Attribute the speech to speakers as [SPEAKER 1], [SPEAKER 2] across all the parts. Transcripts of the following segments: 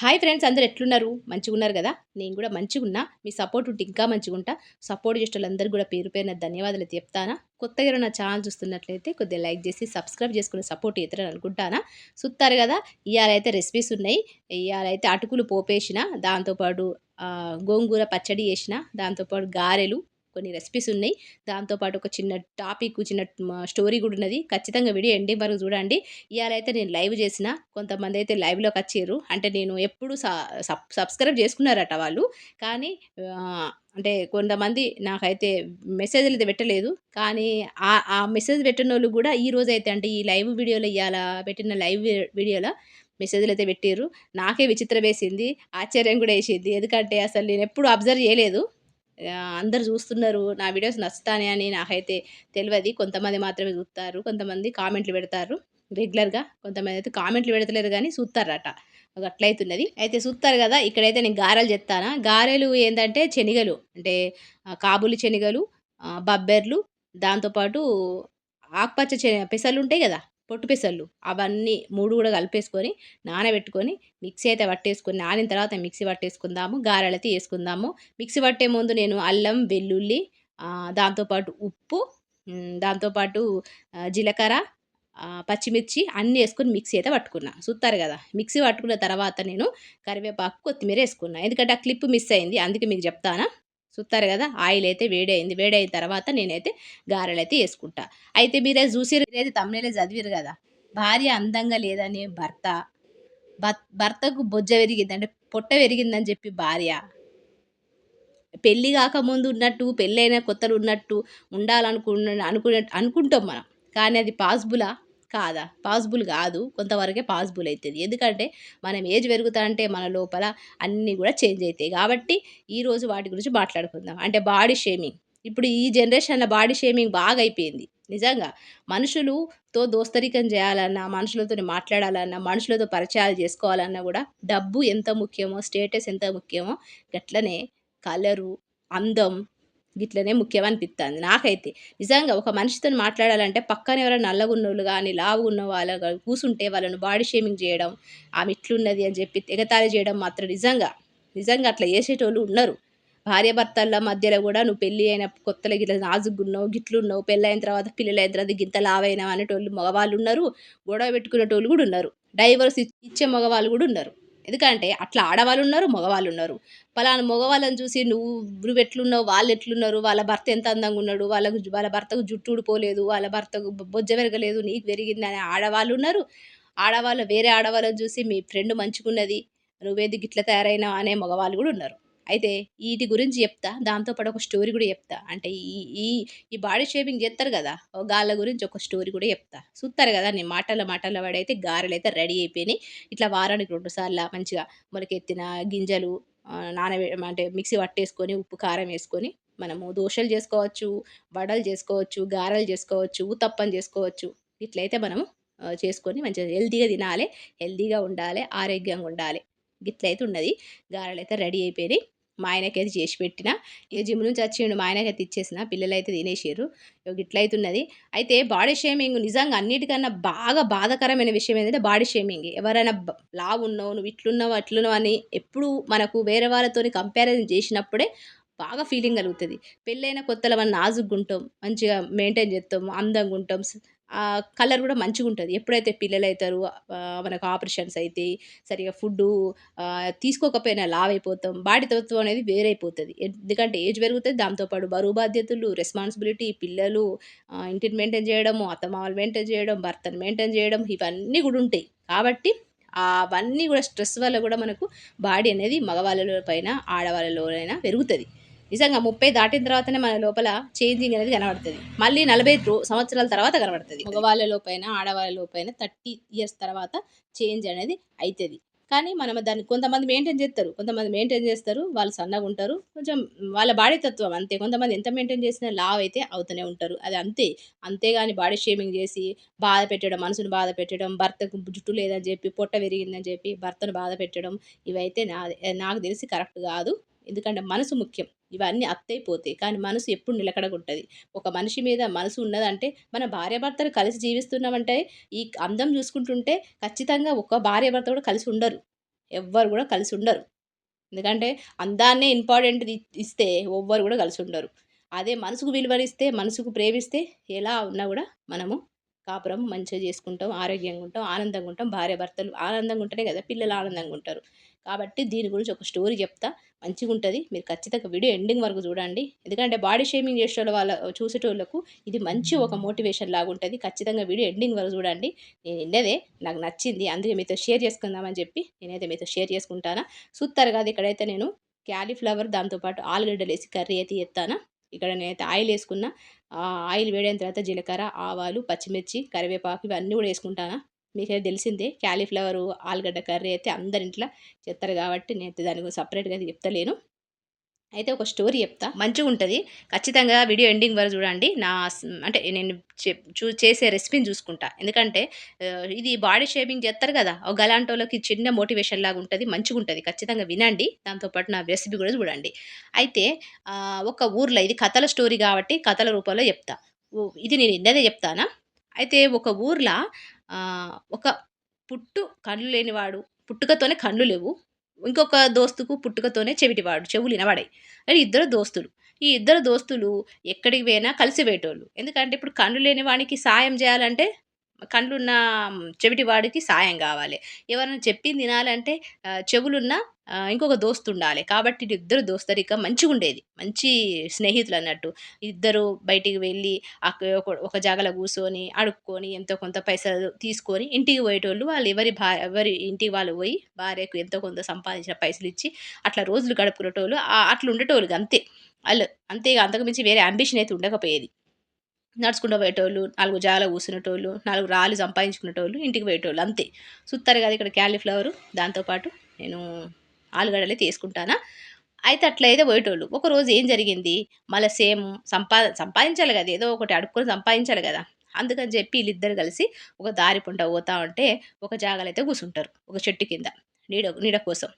[SPEAKER 1] Hi friends, అందరూ ఎట్లున్నారు? మంచిగున్నారు గదా! నేను గూడా మంచిగున్నా. మీ సపోర్ట్ ఉంటే ఇంకా మంచిగుంటా. సపోర్ట్ చేసేటోళ్ళందరికీ గూడా పేరు పేరున ధన్యవాదాలు చెప్తానా. కొత్తగా ఎవరైనా నా ఛానల్ చూస్తున్నట్లయితే కొద్దిగా లైక్ చేసి సబ్స్క్రైబ్ చేసుకొని సపోర్ట్ చేస్తారని అనుకుంటానా. సుత్తారు గదా! ఇయాలైతే రెసిపీస్ ఉన్నాయి. ఇయాలైతే అటుకులు పోపేసిన, దాంతో పాటు గోంగూర పచ్చడి చేసిన, దాంతో పాటు గారెలు, కొన్ని రెసిపీస్ ఉన్నాయి. దాంతో పాటు ఒక చిన్న టాపిక్, చిన్న స్టోరీ గూడా ఉన్నది. ఖచ్చితంగా వీడియో ఎండింగ్ వరకు చూడండి. ఇయాలైతే నేను లైవ్ చేసిన. కొంతమందయితే లైవ్‌లోకొచ్చిర్రు. అంటే నేను ఎప్పుడు సబ్స్క్రైబ్ చేసుకున్నారట వాళ్ళు. కానీ అంటే కొంతమంది నాకైతే మెసేజ్‌లయితే పెట్టలేదు. కానీ ఆ మెసేజ్ పెట్టినోళ్ళు గూడా ఈరోజైతే అంటే ఈ లైవ్ వీడియోలో ఇయాల పెట్టిన లైవ్ వీడియోలో మెసేజ్‌లయితే పెట్టిర్రు. నాకే విచిత్రమేసింది. ఆశ్చర్యం గూడా ఏసింది. ఎందుకంటే అసలు నేనెప్పుడు అబ్జర్వ్ చేయలేదు. అందరూ జూస్తున్నారు. నా వీడియోస్ నచ్చుతాయని నాకైతే తెలవది. కొంతమంది మాత్రమే జూత్తారు. కొంతమంది కామెంట్లు పెడతారు రెగ్యులర్‌గా. కొంతమందయితే కామెంట్లు పెడతలేరు గానీ సూత్తర్రట. గట్లయితున్నది. అయితే సూత్తరు గదా! ఇక్కడైతే నేను గారెలు జెత్తానా. గారెలు ఏందంటే శనిగలు అంటే కాబూలి శనిగలు, బబ్బెర్లు, దాంతో పాటు ఆకుపచ్చ పెసలుంటాయి గదా! పొట్టు పెసలు. అవన్నీ 3 గూడా కలిపేసుకొని, నానబెట్టుకొని, మిక్సీ అయితే పట్టేసుకొని, నానిన తర్వాత మిక్సీ పట్టేసుకుందాము. గారెలైతే యేసుకుందాము. మిక్సీ పట్టే ముందు నేను అల్లం, వెల్లుల్లి, దాంతో పాటు ఉప్పు, దాంతో పాటు జీలకర్ర, పచ్చిమిర్చి అన్నీ యేసుకొని మిక్సీ అయితే పట్టుకున్నా. చూత్తారు గదా! మిక్సీ పట్టుకున్న తర్వాత నేను కరివేపాకు, కొత్తిమీర యేసుకున్నా. ఎందుకంటే ఆ క్లిప్ మిస్ అయింది. అందుకే మీకు జెప్తానా. చూత్తారు గదా! ఆయిల్ అయితే వేడయింది. వేడయిన తర్వాత నేనైతే గారెలైతే యేసుకుంటా. అయితే మీరైతే జూసిర్రు, మీరైతే థంబ్‌నెయిల్‌లో చదివిర్రు గదా! భార్య అందంగా లేదని భర్త, భర్తకు బొజ్జ పెరిగింది అంటే పొట్ట పెరిగిందని జెప్పి భార్య, పెళ్లి గాకముందు ఉన్నట్టు, పెళ్లైన కొత్తలో ఉన్నట్టు అనుకుంటాం మనం. కానీ అది పాసిబులా? కాదా? పాసిబుల్ గాదు. కొంతవరకే పాసిబుల్ అయితది. ఎందుకంటే మనం ఏజ్ పెరుగుతాంటే మన లోపల అన్నీ గూడా చేంజ్ అయితాయి. గాబట్టి ఈరోజు వాటి గురించి మాట్లాడుకుందాం. అంటే బాడీ షేమింగ్. ఇప్పుడు ఈ జనరేషన్‌లో బాడీ షేమింగ్ బాగా అయిపోయింది. నిజంగా. మనుషులుతో దోస్తరికం జేయాలన్నా, మనుషులతోని మాట్లాడాలన్నా, మనుషులతో పరిచయాలు జేసుకోవాలన్నా గూడా డబ్బు ఎంత ముఖ్యమో, స్టేటస్ ఎంత ముఖ్యమో గట్లనే కలరు, అందం గిట్లనే ముఖ్యమనిపిత్తంది నాకైతే. నిజంగా ఒక మనిషితోని మాట్లాడాలంటే పక్కన ఎవరైనా నల్లగున్నోళ్ళు గాని, లావుగున్న వాళ్ళు కూసుంటే వాళ్ళని బాడీ షేమింగ్ జేయడం, ఆమె ఇట్లున్నది అని జెప్పి ఎగతాళి జేయడం మాత్రం నిజంగా అట్లా జేసేటోళ్ళు ఉన్నరు. భార్యాభర్తల మధ్యలో గూడా నువ్వు పెళ్లి అయిన కొత్తలో గిట్ల నాజూగ్గున్నావు, గిట్లున్నావు, పెళ్లయిన తర్వాత పిల్లలయిన తర్వాత గింత లావైనావు అనేటోళ్ళు మగవాళ్ళున్నరు. గొడవ పెట్టుకునేటోళ్ళు గూడా ఉన్నారు. డైవోర్స్ ఇచ్చే మగవాళ్ళు గూడా ఉన్నారు. ఎందుకంటే అట్లా ఆడవాళ్ళున్నారు, మగవాళ్ళున్నారు. పలానా మగవాళ్ళని చూసి నువ్వెట్లున్నావు, వాళ్ళెట్లున్నారు, వాళ్ళ భర్త ఎంత అందంగున్నాడు, వాళ్ళ భర్తకు జుట్టు ఊడిపోలేదు, వాళ్ళ భర్తకు బొజ్జ పెరగలేదు, నీకు పెరిగిందని ఆడవాళ్ళున్నారు. వేరే ఆడవాళ్ళని చూసి మీ ఫ్రెండ్ మంచిగున్నది, నువ్వేంది గిట్ల తయారైనావు అనే మగవాళ్ళు గూడా ఉన్నారు. అయితే ఈటి గురించి చెప్తా. దాంతో పాటు ఒక స్టోరీ గూడా చెప్తా. అంటే ఈ ఈ ఈ బాడీ షేమింగ్ జేత్తరు గదా! గాళ్ళ గురించి ఒక స్టోరీ గూడా చెప్తా. చూత్తరు గదా! నేను మాటల్లో పడైతే గారెలైతే రెడీ అయిపోయినాయి. ఇట్లా వారానికి 2 సార్ల మంచిగా మొలకెత్తిన గింజలు అంటే మిక్సీ పట్టేసుకొని, ఉప్పు, కారం యేసుకొని మనము దోసలు జేసుకోవచ్చు, వడలు జేసుకోవచ్చు, గారెలు జేసుకోవచ్చు, ఊతప్పం జేసుకోవచ్చు. ఇట్లయితే మనము చేసుకొని మంచిగా హెల్తీగా తినాలే, హెల్తీగా ఉండాలే, ఆరోగ్యంగా ఉండాలే. గిట్లయితే ఉన్నది. గారెలైతే రెడీ అయిపోయినాయి. మా ఆయనకైతే చేసి పెట్టిన. ఇగ జిమ్ నుంచి వచ్చిండు. మా ఆయనకైతే ఇచ్చేసిన. పిల్లలైతే తినేసిర్రు. ఇగో గిట్లయితున్నది. అయితే బాడీ షేమింగ్ నిజంగా అన్నిటికన్నా బాగా బాధాకరమైన విషయం ఏంటంటే బాడీ షేమింగే. ఎవరైనా లావున్నావు, నువ్వు ఇట్లున్నావు, అట్లున్నావు అని ఎప్పుడు మనకు వేరే వాళ్ళతోని కంపారిజన్ చేసినప్పుడే బాగా ఫీలింగ్ కలుగుతది. పెళ్ళైన కొత్తలో మనం నాజూగ్గుంటాం. మంచిగా మెయింటైన్ చేత్తాం. అందంగుంటాం. కలర్ గూడా మంచిగుంటది. ఎప్పుడైతే పిల్లలైతారు, మనకు ఆపరేషన్స్ అయితాయి. సరిగ్గా ఫుడ్డు తీసుకోకపోయినా లావైపోతాం. బాడీ తత్వం అనేది వేరైపోతది. ఎందుకంటే ఏజ్ పెరుగుతది. దాంతో పాటు బరువు బాధ్యతలు, రెస్పాన్సిబిలిటీ, పిల్లలు, ఇంటిని మెయింటైన్ జేయడము, అత్తమామలు మెయింటైన్ జేయడం, భర్తను మెయింటైన్ జేయడం ఇవన్నీ గూడా ఉంటాయి. కాబట్టి అవన్నీ గూడా స్ట్రెస్ వల్ల గూడా మనకు బాడీ అనేది మగవాళ్ళలో పైన, ఆడవాళ్ళలోనైనా పెరుగుతది. నిజంగా 30 దాటిన తర్వాతనే మన లోపల చేంజింగ్ అనేది కనబడతది. మళ్ళీ 40 సంవత్సరాల తర్వాత కనబడతది. మగవాళ్ళ లోపైన, ఆడవాళ్ళ లోపైన 30 ఇయర్స్ తర్వాత చేంజ్ అనేది అయితది. కానీ మనం దాన్ని కొంతమంది మెయింటైన్ జేత్తరు. కొంతమంది మెయింటైన్ జేస్తారు. వాళ్ళు సన్నగుంటారు. కొంచెం వాళ్ళ బాడీ తత్వం అంతే. కొంతమంది ఎంత మెయింటైన్ చేసినా లావయితే అవుతూనే ఉంటారు. అది అంతే. అంతేగాని బాడీ షేమింగ్ జేసి బాధ పెట్టడం, మనసుని బాధ పెట్టడం, భర్తకు జుట్టు లేదని జెప్పి, పొట్ట పెరిగిందని జెప్పి భర్తను బాధ పెట్టడం ఇవైతే నాకు తెలిసి కరెక్ట్ గాదు. ఎందుకంటే మనసు ముఖ్యం. ఇవన్నీ అత్తయిపోతాయి. కానీ మనసు ఎప్పుడు నిలకడగుంటది. ఒక మనిషి మీద మనసు ఉన్నదంటే మన భార్యాభర్తలు కలిసి జీవిస్తున్నామంటే ఈ అందం జూసుకుంటుంటే ఖచ్చితంగా ఒక భార్యాభర్త గూడా కలిసి ఉండరు. ఎవ్వరు కూడా కలిసి ఉండరు. ఎందుకంటే అందాన్నే ఇంపార్టెంట్ ఇస్తే ఎవ్వరు కూడా కలిసి ఉండరు. అదే మనసుకు విలువనిస్తే, మనసుకు ప్రేమిస్తే ఎలా ఉన్నా కూడా మనము కాపురం మంచిగా చేసుకుంటాం, ఆరోగ్యంగా ఉంటాం, ఆనందంగా ఉంటాం. భార్యాభర్తలు ఆనందంగా ఉంటేనే కదా పిల్లలు ఆనందంగా ఉంటారు. కాబట్టి దీని గురించి ఒక స్టోరీ చెప్తా. మంచిగుంటది. మీరు ఖచ్చితంగా వీడియో ఎండింగ్ వరకు చూడండి. ఎందుకంటే బాడీ షేమింగ్ చేసేటోళ్ళ చూసేటోళ్ళకు ఇది మంచి ఒక మోటివేషన్ లాగుంటది. ఖచ్చితంగా వీడియో ఎండింగ్ వరకు చూడండి. నేను ఇన్నదే నాకు నచ్చింది. అందుకే మీతో షేర్ చేసుకుందామని చెప్పి నేనైతే మీతో షేర్ చేసుకుంటానా. చూస్తారు కదా ఇక్కడైతే నేను క్యాలీఫ్లవర్ దాంతో పాటు ఆలుగడ్డలేసి కర్రీ అయితే చేత్తానా. ఇక్కడ నేనైతే ఆయిల్ ఏసుకున్న. ఆయిల్ వేడైన తర్వాత జీలకర్ర, ఆవాలు, పచ్చిమిర్చి, కరివేపాకు ఇవన్నీ కూడా ఏసుకుంటానా. మీకైతే తెలిసిందే క్యాలీఫ్లవరు, ఆలుగడ్డ కర్రీ అయితే అందరి ఇంట్ల చేత్తరు కాబట్టి నేనైతే దాని గురించి సెపరేట్‌గా అయితే చెప్తలేను. అయితే ఒక స్టోరీ చెప్తా. మంచిగుంటది. ఖచ్చితంగా వీడియో ఎండింగ్ వరకు చూడండి. అంటే నేను చేసే రెసిపీని చూసుకుంటా. ఎందుకంటే ఇది బాడీ షేమింగ్ చేస్తారు కదా! గలాంటోళ్ళకి చిన్న మోటివేషన్ లాగా ఉంటది. మంచిగుంటది. ఖచ్చితంగా వినండి. దాంతో పాటు నా రెసిపీ కూడా చూడండి. అయితే ఒక ఊర్లో ఇది కథల స్టోరీ కాబట్టి కథల రూపంలో చెప్తా. ఇది నేను ఇన్నదే చెప్తానా? అయితే ఒక ఊర్ల ఒక కళ్ళు లేనివాడు, పుట్టుకతోనే కళ్ళు లేవు. ఇంకొక దోస్తుకు పుట్టుకతోనే చెవులు ఇనబడాయి. అని ఇద్దరు దోస్తులు. ఈ ఇద్దరు దోస్తులు ఎక్కడికి పోయినా కలిసి పోయేటోళ్ళు. ఎందుకంటే ఇప్పుడు కళ్ళు లేని వానికి సాయం జేయాలంటే కళ్ళున్న చెవిటి వాడికి సాయం గావాలి. ఎవరైనా చెప్పింది ఇనాలంటే చెవులున్న ఇంకొక దోస్తుండాలె. కాబట్టి ఈళ్ళిద్దరు దోస్తరిక మంచిగుండేది. మంచి స్నేహితులన్నట్టు. ఇద్దరు బయటికి వెళ్ళి ఒక జాగాలో కూసోని, అడుక్కొని ఎంతో కొంత పైసలు తీసుకొని ఇంటికి పోయేటోళ్ళు. వాళ్ళు ఎవరి ఇంటికి వాళ్ళు పోయి భార్యకు ఎంతో కొంత సంపాదించిన పైసలిచ్చి అట్లా రోజులు గడుపుకునేటోళ్ళు. అట్లుండేటోళ్ళు గంతే. ఆళ్ళు అంతే ఇగ అంతకు మించి వేరే యాంబిషన్ అయితే ఉండకపోయేది. నడుచుకుంటూ పోయేటోళ్ళు, 4 జాగాలో కూసునేటోళ్ళు, 4 రాళ్ళు సంపాదించుకునేటోళ్ళు, ఇంటికి పోయేటోళ్ళు అంతే. సుత్తారు కదా ఇక్కడ క్యాలీఫ్లవరు, దాంతో పాటు నేను ఆలుగడ్డలైతే యేసుకుంటానా. అయితే అట్లయితే పోయేటోళ్ళు. ఒకరోజు ఏం జరిగింది, మళ్ళా సేమ్ సంపాదించాలి గదా! ఏదో ఒకటి అడుక్కొని సంపాదించాలి గదా! అందుకని జెప్పి ఈళ్ళిద్దరు కలిసి ఒక దారి పొంట పోతా ఉంటే, ఒక జాగాలో అయితే కూసుంటారు. ఒక చెట్టు కింద నీడ కోసం.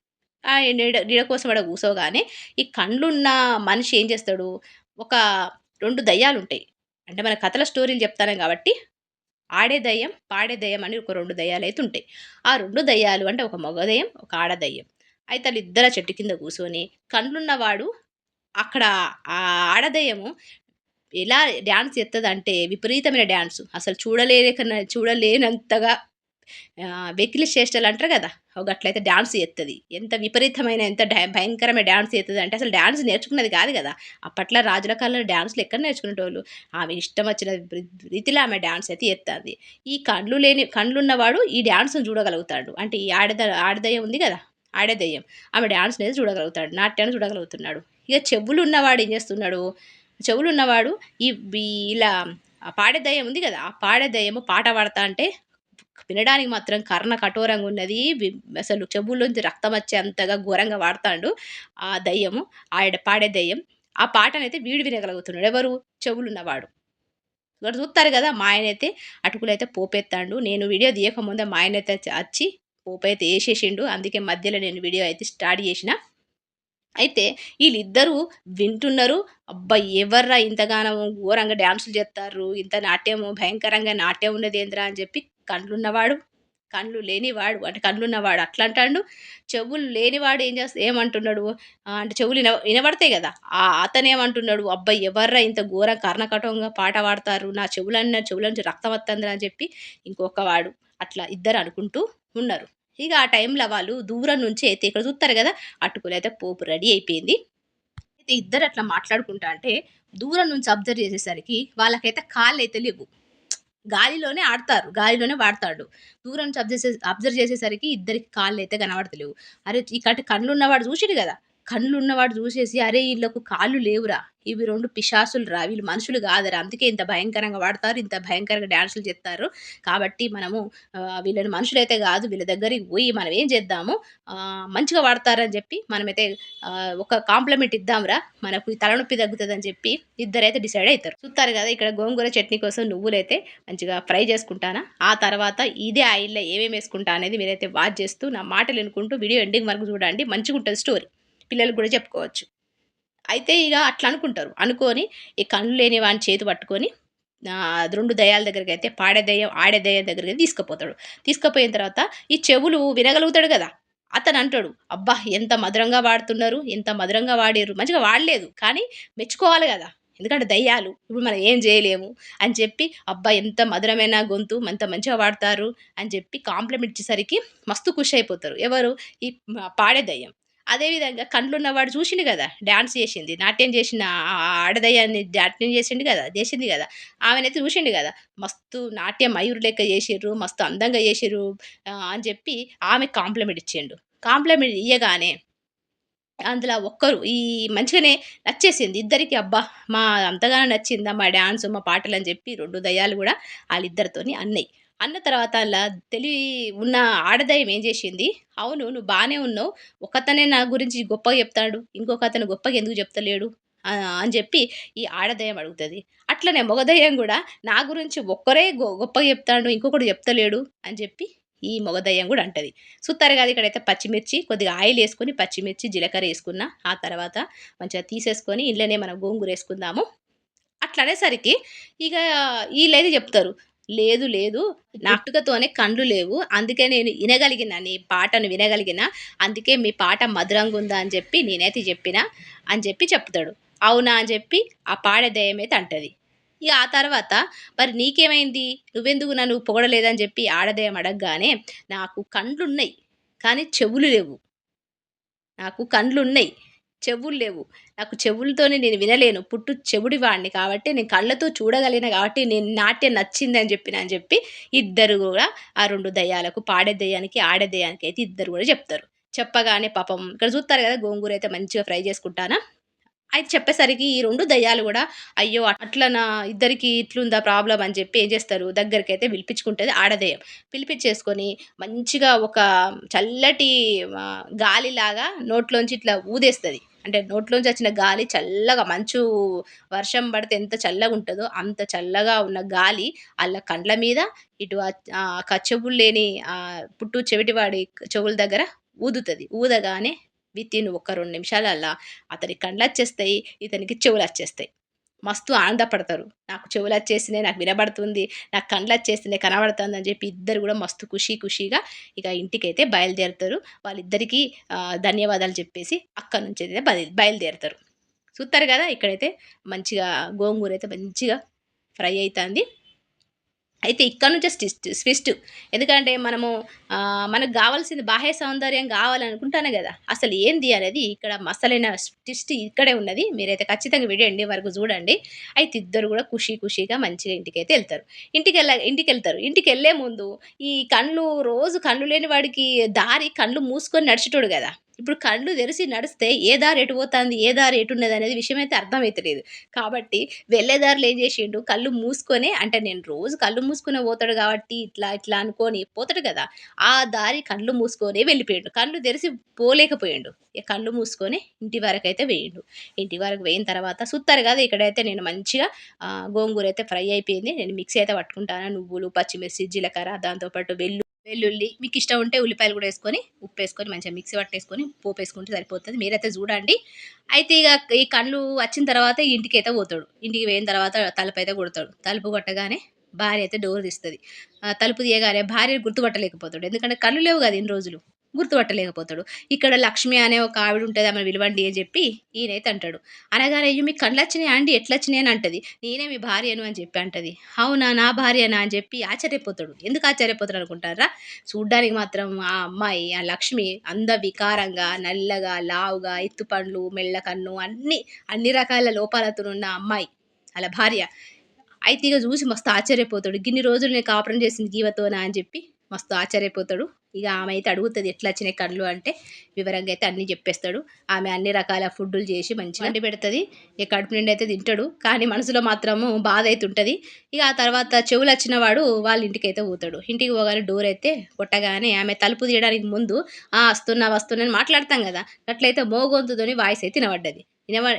[SPEAKER 1] ఈ నీడ నీడ కోసం ఆడ కూసోగానే, ఈ కండ్లున్న మనిషి ఏం చేస్తాడు, ఒక 2 దయ్యాలుంటాయి. అంటే మన కథల స్టోరీలు చెప్తాను గాబట్టి, ఆడే దయ్యం, పాడే దయ్యం అని ఒక 2 దయ్యాలైతే ఉంటాయి. ఆ 2 దయ్యాలు అంటే ఒక మగ దయ్యం, ఒక ఆడ దయ్యం. అయితే ఆళ్ళిద్దరు ఆ చెట్టు కింద కూసోని, కండ్లున్నవాడు అక్కడ ఆ ఆడ దయ్యము ఎలా డాన్స్ చేత్తదంటే విపరీతమైన డాన్సు. అసలు చూడలేనంతగా వెకిలి చేష్టలంటారు గదా! గట్లయితే డాన్స్ చేత్తది. ఎంత విపరీతమైన భయంకరమైన డాన్స్ చేత్తదంటే అసలు డాన్స్ నేర్చుకున్నది గాదు గదా! అప్పట్లో రాజుల కాలంలో డాన్స్‌లు ఎక్కడ నేర్చుకునేటోళ్ళు. ఆమె ఇష్టం వచ్చిన రీతిలో ఆమె డాన్స్ అయితే చేత్తాంది. ఈ కండ్లున్నవాడు ఈ డాన్స్‌ని చూడగలుగుతాడు. అంటే ఈ ఆడదెయ్యం ఉంది గదా! ఆడదెయ్యం. ఆమె డాన్స్‌నైతే చూడగలుగుతాడు. నాట్యాన్ని చూడగలుగుతున్నాడు. ఇక చెవులున్నవాడు ఏం చేస్తున్నాడు, చెవులున్నవాడు ఈ ఇలా ఆ పాడే దెయ్యం ఉంది గదా! ఆ పాడే దెయ్యము పాట పాడతా అంటే వినడానికి మాత్రం కర్ణ కఠోరంగున్నది. అసలు చెవుల్లోంచి రక్తం వచ్చేంతగా ఘోరంగా పాడతాండు ఆ దయ్యము. పాడే దయ్యం. ఆ పాటనైతే వీడు వినగలుగుతున్నాడు. ఎవరు? చెవులున్నవాడు. ఇక్కడ చూత్తారు గదా! మా ఆయనైతే అటుకులైతే పోపేత్తాండు. నేను వీడియో తీయకముందే మా ఆయనైతే అచ్చి పోపైతే ఏసేసిండు. అందుకే మధ్యలో నేను వీడియో అయితే స్టార్ట్ జేసిన. అయితే ఈళ్ళిద్దరూ వింటున్నరు. అబ్బా! ఎవర్రా ఇంతగానం ఘోరంగా డాన్సులు జేత్తార్రు, ఇంత నాట్యము భయంకరంగా నాట్యం ఉన్నదేందిరా అని జెప్పి కండ్లున్నవాడు, కళ్ళు లేనివాడు అంటే కళ్ళున్నవాడు అట్లంటాండు. చెవులు లేనివాడు ఏమంటున్నడు అంటే చెవులు ఇనబడతాయి గదా! అతనేమంటున్నడు, అబ్బా! ఎవర్రా ఇంత ఘోరం కర్ణకఠంగా పాట పాడతార్రు, నా చెవుల నుంచి రక్తం వత్తందిరా అని జెప్పి ఇంకొక వాడు అట్లా ఇద్దరు అనుకుంటూ ఉన్నరు. ఇగ ఆ టైంలో వాళ్ళు దూరం నుంచి అయితే ఇక్కడ చూత్తారు గదా! అటుకులైతే పోపు రెడీ అయిపోయింది. అయితే ఇద్దరు అట్లా మాట్లాడుకుంటా అంటే దూరం నుంచి అబ్జర్వ్ చేసేసరికి వాళ్ళకైతే కాళ్ళైతే లెవ్వు. గాలిలోనే ఆడతారు. గాలిలోనే వాడతాడు. దూరం నుంచి అబ్జర్వ్ చేసేసరికి ఇద్దరికి కాళ్ళైతే కనబడతలేవు. అరే! కళ్ళున్నవాడు చూసిండు గదా! కళ్ళున్నవాడు చూసేసి అరే! ఈళ్ళకు కాళ్ళు లేవురా! ఇవి 2 పిశాసులురా! వీళ్ళు మనుషులు కాదురా! అందుకే ఇంత భయంకరంగా వాడతారు. ఇంత భయంకరంగా డాన్సులు చేత్తారు. కాబట్టి మనము వీళ్ళని మనుషులైతే గాదు. వీళ్ళ దగ్గరికి పోయి మనం ఏం చేద్దాము మంచిగా వాడతారని చెప్పి మనమైతే ఒక కాంప్లిమెంట్ ఇద్దాంరా! మనకు ఈ తలనొప్పి తగ్గుతదని చెప్పి ఇద్దరైతే డిసైడ్ అయితారు. చూత్తారు గదా! ఇక్కడ గోంగూర చట్నీ కోసం నువ్వులైతే మంచిగా ఫ్రై చేసుకుంటానా. ఆ తర్వాత ఇదే ఆయిల్‌లో ఏమేమేసుకుంటా అనేది మీరైతే వాచ్ చేస్తూ నా మాటలు ఇనుకుంటూ వీడియో ఎండింగ్ వరకు చూడండి. మంచిగుంటది స్టోరీ. పిల్లలకి గూడా చెప్పుకోవచ్చు. అయితే ఇగ అట్లా అనుకుంటారు. అనుకోని ఈ కళ్ళు లేని వాని చేతి పట్టుకొని 2 దెయ్యాల దగ్గరికైతే పాడే దెయ్యం, ఆడే దెయ్యం దగ్గరికి తీసుకుపోతాడు. తీసుకుపోయిన తర్వాత ఈ చెవులు వినగలుగుతాడు గదా! అతను అంటాడు, "అబ్బా! ఎంత మధురంగా పాడుతున్నారు. ఎంత మధురంగా పాడిర్రు." మంచిగా పాడలేదు. కానీ మెచ్చుకోవాలి గదా! ఎందుకంటే దయ్యాలు. ఇప్పుడు మనం ఏం జేయలేము అని చెప్పి, "అబ్బా! ఎంత మధురమైన గొంతు. ఎంత మంచిగా పాడతారు" అని చెప్పి కాంప్లిమెంట్ ఇచ్చేసరికి మస్తు ఖుషి అయిపోతారు. ఎవరు? ఈ పాడే దెయ్యం. అదే విధంగా కండ్లున్నవాడు చూషిండు గదా! డాన్స్ చేషింది. నాట్యం చేషిన ఆడదెయ్యాన్ని నాట్యం చేసింది గదా! ఆమెనైతే చూషిండు గదా! మస్తు నాట్యం మయూరి లెక్క చేషిర్రు. మస్తు అందంగా చేషిర్రు అని చెప్పి ఆమెకు కాంప్లిమెంట్ ఇచ్చిండు. కాంప్లిమెంట్ ఇయ్యగానే అందులో ఒక్కరు మంచిగానే నచ్చేసింది ఇద్దరికీ. అబ్బా! అంతగానం నచ్చిందా మా డాన్సు, మా పాటలని చెప్పి 2 దయ్యాలు గూడా ఆళ్ళిద్దరితోని అన్నయి. అన్న తర్వాత తెలివి ఉన్న ఆడదెయ్యం ఏం జేషింది, "అవును నువ్వు బానే ఉన్నావు. ఒకతనే నా గురించి గొప్పగా చెప్తాడు. ఇంకొకతను గొప్పగా ఎందుకు చెప్తలేడు?" అని జెప్పి ఈ ఆడదెయ్యం అడుగుతది. అట్లనే మగ దెయ్యం గూడా నా గురించి ఒక్కరే గొప్పగా చెప్తాండు. ఇంకొకడు చెప్తలేడు అని జెప్పి ఈ మగ దెయ్యం గూడా అంటది. సుత్తారు గదా! ఇక్కడైతే పచ్చిమిర్చి, కొద్దిగా ఆయిలేసుకొని పచ్చిమిర్చి, జీలకర్ర యేసుకున్న. ఆ తర్వాత మంచిగా తీసేసుకొని ఇంట్లోనే మనం గోంగూరేసుకుందాము. అట్లా అనేసరికి ఇక ఈళ్ళైతే జెప్తారు. లేదు లేదు నా పుట్టుకతోనే కండ్లు లేవు. అందుకే నేను ఇనగలిగిన నీ పాటను వినగలిగిన. అందుకే మీ పాట మధురంగుందా అని జెప్పి నేనైతే జెప్పిన అని జెప్పి చెప్తాడు. అవునా అని జెప్పి ఆ పాడే దెయ్యమైతే అంటది. ఇగ ఆ తర్వాత మరి నీకేమైంది? నువ్వెందుకు నన్ను పొగడలేదని జెప్పి ఆడదెయ్యం అడగగానే నాకు కండ్లున్నయి. కానీ చెవులు లేవు. నాకు కండ్లున్నయి. చెవులు లేవు. నాకు చెవులతోని నేను వినలేను. చెవిడివాడిని కాబట్టి నేను కళ్ళతో చూడగలిగిన కాబట్టి నేను నాట్యం నచ్చిందని జెప్పిన అని జెప్పి ఇద్దరు గూడా ఆ 2 దయ్యాలకు పాడే దెయ్యానికి, ఆడే దెయ్యానికైతే ఇద్దరు గూడా జెప్తారు. చెప్పగానే పాపం ఇక్కడ జూత్తారు గదా! గోంగూరైతే మంచిగా ఫ్రై జేసుకుంటానా అయితే చెప్పేసరికి ఈ 2 దయ్యాలు గూడా అయ్యో! అట్లనా ఇద్దరికీ ఇట్లుందా ప్రాబ్లమ్ అని జెప్పి ఏం జేస్తారు దగ్గరికైతే పిలిపించుకుంటది ఆడదెయ్యం. పిలిపిచ్చేసుకొని మంచిగా ఒక చల్లటి గాలిలాగా నోట్లోంచి ఇట్లా ఊదేస్తది. అంటే నోట్లోంచి వచ్చిన గాలి చల్లగా వర్షం పడితే ఎంత చల్లగుంటదో అంత చల్లగా ఉన్న గాలి ఆళ్ళ కండ్ల మీద ఇటు చెవులు లేని చెవిటివాడి చెవుల దగ్గర ఊదుతది. ఊదగానే వితిన్ ఒక 2 నిమిషాలల్ల అతనికి కండ్లొచ్చేస్తాయి. ఇతనికి చెవులొచ్చేస్తాయి. మస్తు ఆనందపడతారు. నాకు చెవులొచ్చేసినాయి, నాకు వినబడుతుంది, నాకు కండ్లొచ్చేసినాయి, కనబడుతుందని జెప్పి ఇద్దరు గూడా మస్తు ఖుషీగా ఇక ఇంటికైతే బయలుదేరుతారు. వాళ్ళిద్దరికీ ధన్యవాదాలు చెప్పేసి అక్కడి నుంచైతే బయలుదేరుతారు. చూత్తారు గదా! ఇక్కడైతే మంచిగా గోంగూరైతే మంచిగా ఫ్రై అయితాంది. అయితే ఇక్కడ నుంచే ట్విస్ట్. ఎందుకంటే మనకు గావాల్సింది బాహ్య సౌందర్యం గావాలనుకుంటాను గదా! అసలు ఏంది అనేది ఇక్కడ అసలైన ట్విస్ట్ ఇక్కడే ఉన్నది. మీరైతే ఖచ్చితంగా వీడియో ఎండింగ్ వరకు జూడండి. అయితే ఇద్దరు గూడా ఖుషీగా మంచిగా ఇంటికైతే ఎళ్తారు. ఇంటికెళ్తారు. ఇంటికెళ్ళే ముందు ఈ రోజు కళ్ళు లేని వాడికి కళ్ళు మూసుకొని నడిచేటోడు గదా! ఇప్పుడు కళ్ళు తెరిసి నడిస్తే ఏ దారి ఎటు పోతాంది, ఏ దారి ఎటున్నదనేది విషయమైతే అర్థమైతలేదు. కాబట్టి వెళ్ళే దారిలో ఏం జేషిండు, కళ్ళు మూసుకొనే అంటే నేను రోజు కళ్ళు మూసుకునే పోతాడు గాబట్టి ఇట్లా అనుకోని పోతాడు గదా! ఆ దారి కళ్ళు మూసుకొనే వెళ్ళిపోయిండు. కళ్ళు తెరిసి పోలేకపోయిండు. ఇగ కళ్ళు మూసుకొని ఇంటి వరకైతే వేయిండు. ఇంటి వరకు వేయిన తర్వాత సుత్తారు గదా! ఇక్కడైతే నేను మంచిగా గోంగూరైతే ఫ్రై అయిపోయింది. నేను మిక్సీ అయితే పట్టుకుంటాను. నువ్వులు, పచ్చిమిర్చి, జీలకర్ర దాంతో పాటు వెల్లుల్లి మీకిష్టం ఉంటే ఉల్లిపాయలు గూడా యేసుకొని, ఉప్పేసుకొని మంచిగా మిక్సీ పట్టేసుకొని పోపేసుకుంటే సరిపోతది. మీరైతే జూడండి. అయితే ఇగ ఈ కళ్ళు వచ్చిన తర్వాత ఇంటికైతే పోతాడు. ఇంటికి పోయిన తర్వాత తలుపైతే కొడతాడు. తలుపు కొట్టగానే భార్య అయితే డోర్ తీస్తది. తలుపు తీయగానే భార్యను గుర్తుపట్టలేకపోతాడు. ఎందుకంటే కళ్ళు లేవు గదా! ఇన్ని రోజులు. గుర్తుపట్టలేకపోతాడు. ఇక్కడ లక్ష్మి అనే ఒక ఆవిడుంటది ఆమెను పిలవండి అని జెప్పి ఈయనైతే అంటాడు. అనగానే "అయ్యో! మీకు కండ్లొచ్చినాయా అండి? ఎట్లొచ్చినాయి?" అని అంటది. "నేనే మీ భార్యను" అని చెప్పి అంటది. "అవునా! నా భార్యనా?" అని చెప్పి ఆశ్చర్యపోతాడు. ఎందుకు ఆశ్చర్యపోతాడు అనుకుంటారా? చూడ్డానికి మాత్రం ఆ అమ్మాయి, ఆ లక్ష్మి వికారంగా, నల్లగా, లావుగా, ఎత్తుపండ్లు, మెల్ల కన్ను అన్ని రకాల లోపాలతోనున్న అమ్మాయి. ఆళ్ళ భార్య. అయితే ఇగ జూసి మస్తు ఆశ్చర్యపోతాడు. గిన్ని రోజులు నేను కాపురం చేసింది గీవతోనా అని జెప్పి మస్తు ఆశ్చర్యపోతాడు. ఇగ ఆమె అయితే అడుగుతది ఎట్లచ్చినాయి కళ్ళు అంటే, వివరంగా అయితే అన్నీ జెప్పేస్తాడు. ఆమె అన్ని రకాల ఫుడ్డులు జేసి మంచిగా వండి పెడతది. ఇగ కడుపు నిండా అయితే తింటాడు. కానీ మనసులో మాత్రము బాధైతుంటది. ఇగ ఆ తర్వాత చెవులచ్చిన వాడు వాళ్ళ ఇంటికైతే పోతాడు. ఇంటికి పోగానే డోర్ అయితే కొట్టగానే ఆమె తలుపు తీయడానికి ముందు వస్తున్నా అని మాట్లాడతాం గదా! అట్లయితే మోగొంతుతోని వాయిస్ అయితే ఇనబడ్డది.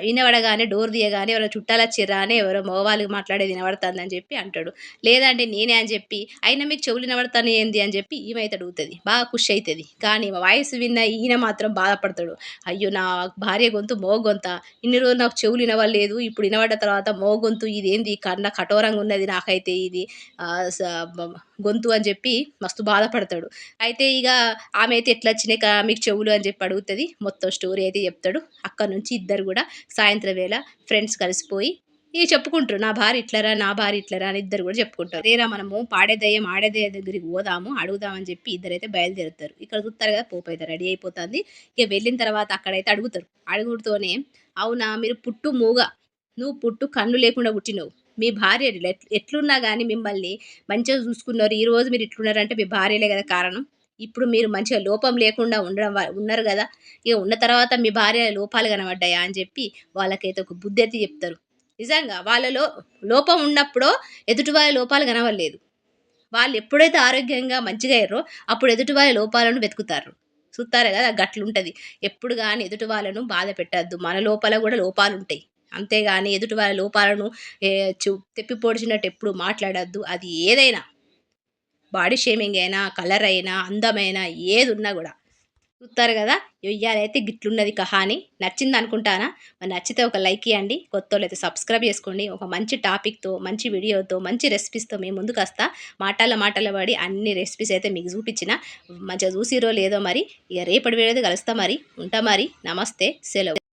[SPEAKER 1] ఇనబడగానే డోర్ తీయగానే ఎవరైనా చుట్టాలచ్చిర్రా అని ఎవరో మగవాళ్ళు మాట్లాడేది ఇనబడతాందని జెప్పి అంటాడు. లేదండి నేనే అని జెప్పి, అయినా మీకు చెవులు ఇనబడతాన్నాయి ఏంది అని జెప్పి ఈమె అయితే అడుగుతది. బాగా ఖుషి అయితది. కానీ వాయిస్ విన్న ఈయన మాత్రం బాధపడతాడు. అయ్యో! నా భార్య గొంతు మోగ గొంతా? ఇన్ని రోజులు నాకు చెవులు ఇనబడలేదు. ఇప్పుడు ఇనబడ్డ తర్వాత మోగ గొంతు ఇదేంది కఠోరంగా ఉన్నది నాకైతే ఇది. ఆహ్, స బ గొంతు అని చెప్పి మస్తు బాధపడతాడు. అయితే ఇక ఆమె అయితే ఎట్లా వచ్చినాయి మీకు చెవులు అని చెప్పి అడుగుతుంది. మొత్తం స్టోరీ అయితే చెప్తాడు. అక్కడ నుంచి ఇద్దరు కూడా సాయంత్రం వేళ ఫ్రెండ్స్ కలిసిపోయి ఇక చెప్పుకుంటారు, నా భార్య ఇట్లరా నా భార్య ఇట్లరా అని ఇద్దరు కూడా చెప్పుకుంటారు. అదేరా మనము ఆడే దయ్యం దగ్గరికి పోదాము అడుగుదామని చెప్పి ఇద్దరైతే బయలుదేరుతారు. ఇక్కడ చూస్తారు కదా పోపు అయితే రెడీ అయిపోతుంది. ఇక వెళ్ళిన తర్వాత అక్కడైతే అడుగుతారు. అడుగుతూనే అవునా మీరు పుట్టు మూగ, నువ్వు పుట్టు కన్ను లేకుండా పుట్టినవు, మీ భార్య ఎట్లున్నా కానీ మిమ్మల్ని మంచిగా చూసుకున్నారు, ఈరోజు మీరు ఇట్లున్నారంటే మీ భార్యలే కదా కారణం. ఇప్పుడు మీరు మంచిగా లోపం లేకుండా ఉన్నారు కదా, ఇక ఉన్న తర్వాత మీ భార్య లోపాలు కనబడ్డాయా అని చెప్పి వాళ్ళకైతే ఒక బుద్ధి అయితే చెప్తారు. నిజంగా వాళ్ళలో లోపం ఉన్నప్పుడో ఎదుటి వాళ్ళ లోపాలు కనవలేదు. వాళ్ళు ఎప్పుడైతే ఆరోగ్యంగా మంచిగా అయ్యారో అప్పుడు ఎదుటి వాళ్ళ లోపాలను వెతుకుతారు. చూస్తారు కదా గట్లుంటది. ఎప్పుడు కానీ ఎదుటి వాళ్ళను బాధ పెట్టద్దు. మన లోపల కూడా లోపాలు ఉంటాయి. అంతేగాని ఎదుటి వాళ్ళ లోపాలను తెప్పి పొడిచినట్టు ఎప్పుడు మాట్లాడద్దు. అది ఏదైనా బాడీ షేమింగ్ అయినా, కలర్ అయినా, అందమైన ఏది ఉన్నా కూడా. చూస్తారు కదా ఇయ్యాలైతే గిట్లున్నది కహాని. నచ్చింది అనుకుంటానా? మరి నచ్చితే ఒక లైక్ ఇవ్వండి. కొత్తోళ్ళు అయితే సబ్స్క్రైబ్ చేసుకోండి. ఒక మంచి టాపిక్తో, మంచి వీడియోతో, మంచి రెసిపీస్తో మేము ముందుకు వస్తా. మాటల పడి అన్ని రెసిపీస్ అయితే మీకు చూపించిన. మంచిగా చూసిరో లేదో మరి. ఇక రేపటి వీడియో కలుస్తా మరి. ఉంటా మరి. నమస్తే, సెలవు.